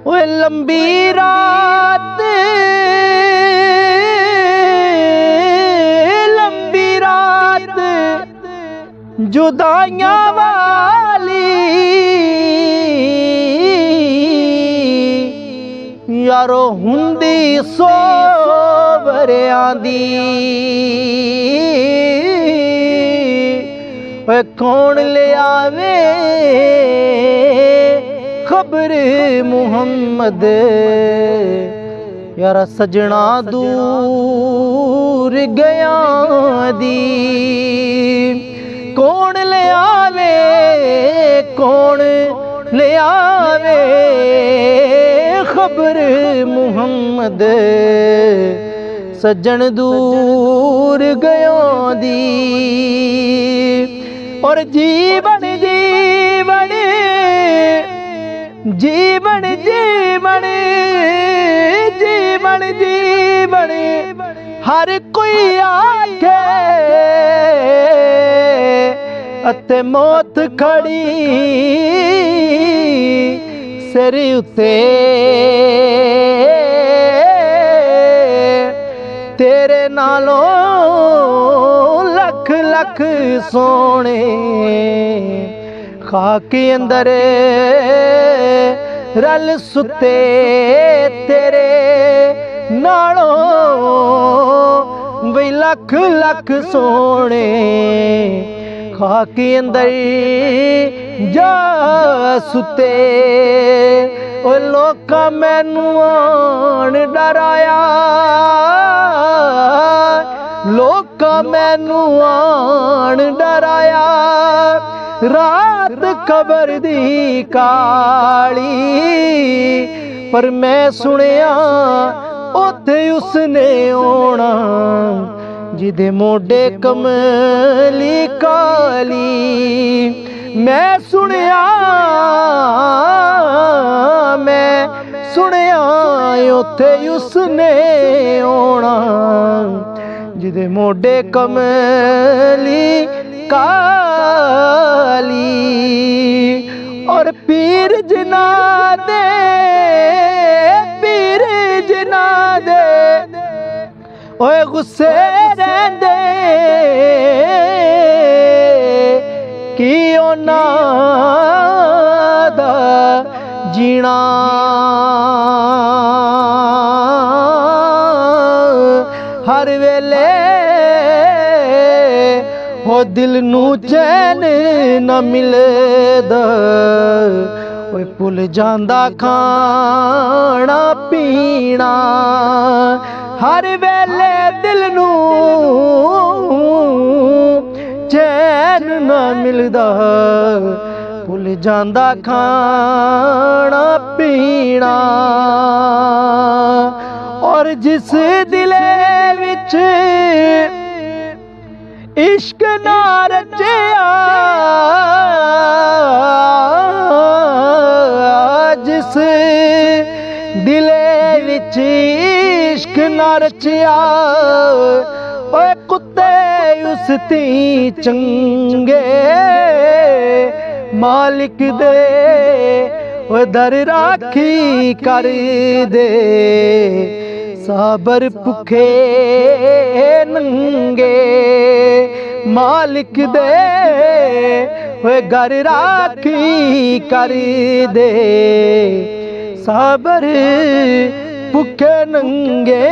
ओए लंबी रात जुदाइयां वाली यारो हुंदी सौ वरियां दी। कौन ले आवे खबर मुहम्मद यारा सजना दूर गया दी। कौन ले आवे कौन ले आवे खबर मुहम्मद सज्जन दूर गया दी। और जीवन जीवन जीवन जीवन जीवन जीवन हर कोई आखे अते मौत खड़ी सिर उते। तेरे नालों लख लख सोने खाके अंदर रल सुते। तेरे नालों वे लख लख सोने खाके अंदर जा सुते। ओ लोका मैनू आन डराया लोका मैनू आन डराया। रात कबर दी काली पर मैं सुनिया ओथे उसने आना जिदे मोडे कमली काली। मैं सुनिया ओथे उसने आना जिदे मोडे कमली काली। और पीर जिना दे ओए गुस्से रहंदे कि उन्हां दा जीना हर वेले हो दिल नू चैन न मिलदा। ओए भुल जांदा खाना पीना हर वेले दिल नू चैन न मिलदा। भुल जांदा खाना पीना। और जिस दिले विच इश्क ना रचिया जिस दिले विच इश्क ना रचिया। ओए कुत्ते उस ती चंगे मालिक दे ओए दर राखी कर दे। साबर भुखे नंगे मालिक दे ओए घर राखी कर दे। साबर भुखे नंगे।